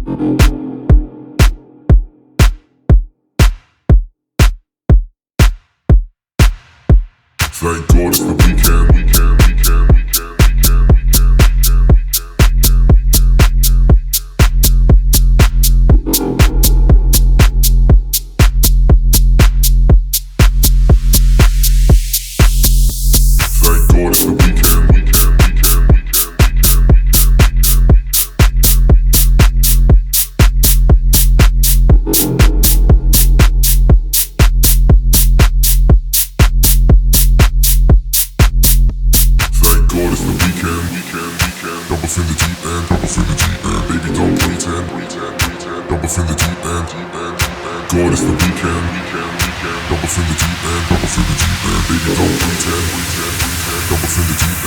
Thank God it's the weekend. Jump off in the deep end, baby don't pretend. Jump off in the deep end, God it's the weekend. Jump off in the deep end, baby don't pretend. Jump off in the deep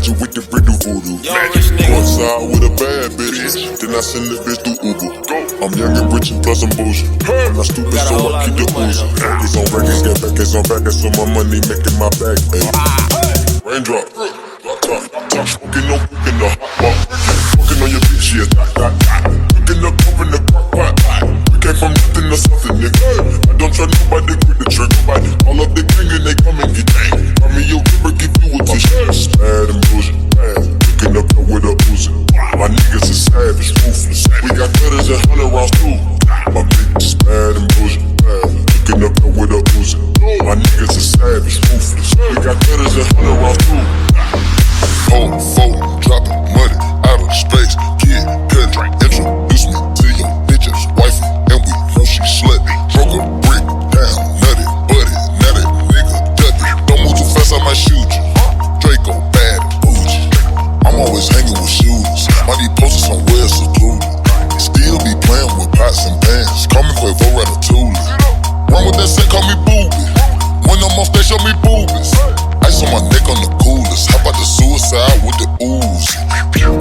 magic with the riddle voodoo. Courtside with a bad bitch, then I send the bitch through Uber. I'm young and rich and plus I'm bougie. I'm not stupid, so I keep the oozing. Records on records, get backers on backers, so my money making my back, baby. Raindrop, top, smoking on cooking the hot pot. Smoking on your bitch, yeah, cooking up over in the crock pot. We came from nothing to something, nigga. I don't try nobody, quit the trick. All of the gang and they come and get dang. I mean, your river give you a tissue. Bad and bullshit, bad. Cooking up with a Uzi. My niggas is savage, ruthless. We got cutters and 100 rounds too. My bitch is bad and bullshit, bad. Cooking up with a Uzi. My niggas is savage, ruthless. We got cutters and 100 rounds too. Hold, fold, dropping money out of space. Kid, cut it, introduce me to your bitch's wifey, and we know she slutty. Broke a brick down, nutty, buddy, now that nigga ducky. Don't move too fast, I might shoot you. Draco, bad, bougie. I'm always hanging with shooters. Might be posted somewhere secluded. Still be playing with pots and pans. Call me Quavo Ratatouille. Run with that set, call me Booby. When I'm off, they show me boobies. Ice on my neck on the coolest. How about the suicide with the ooze?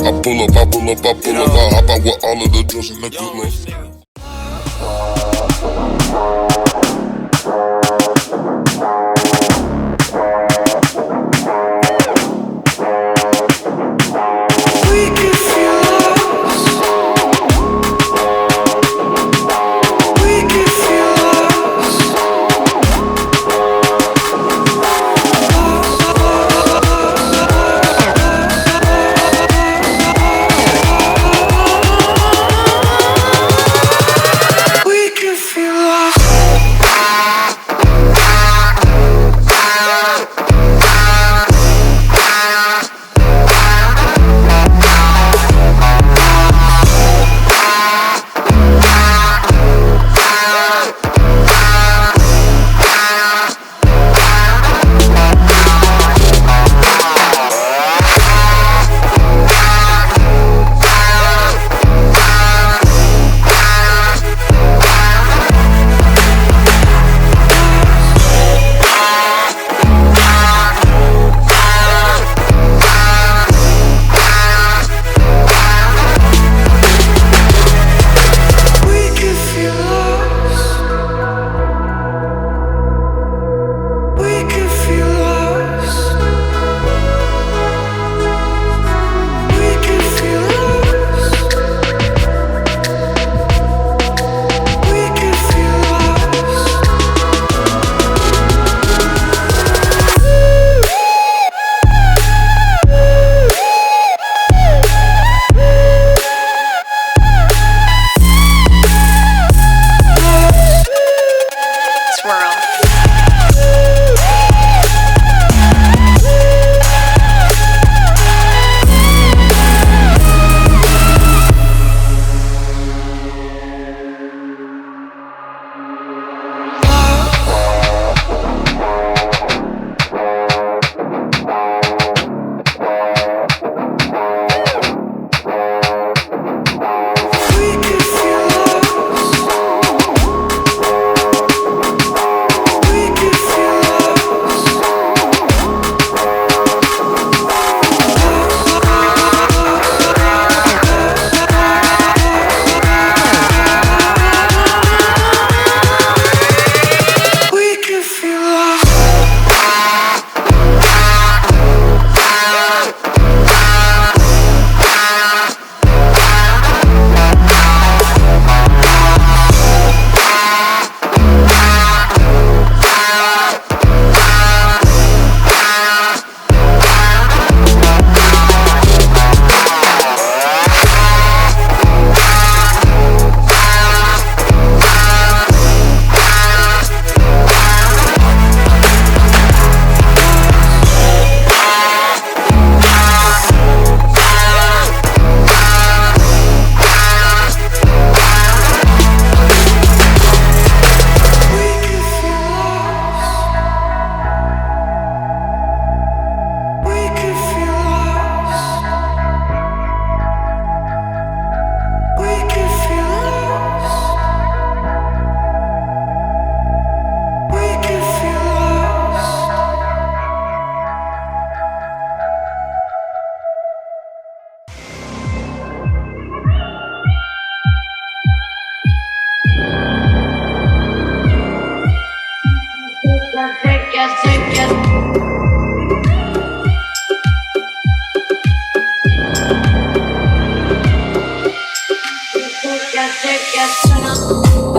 I pull up, I hop out with all of the drugs and the good love.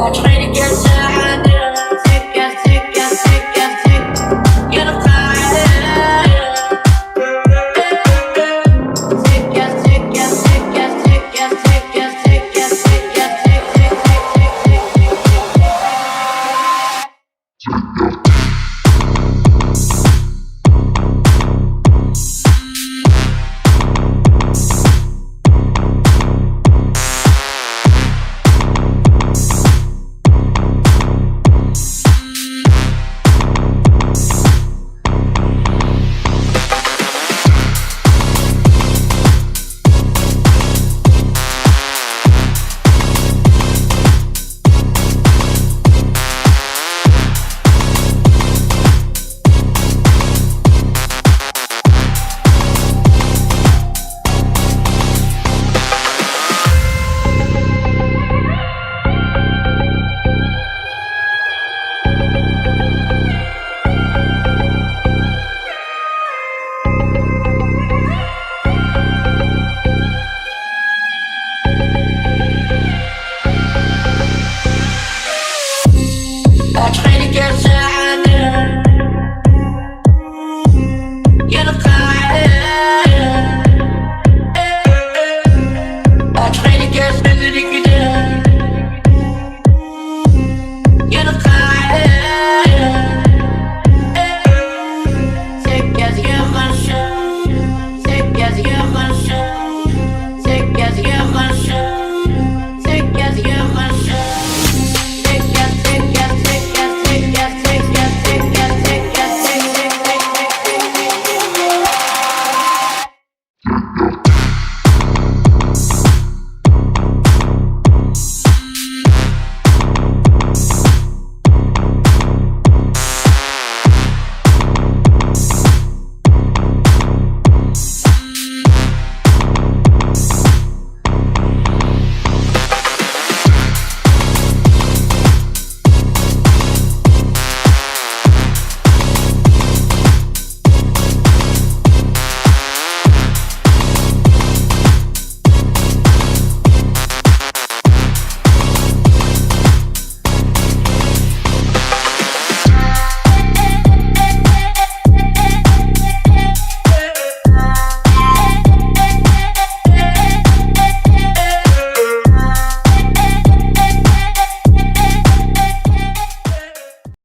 watch me.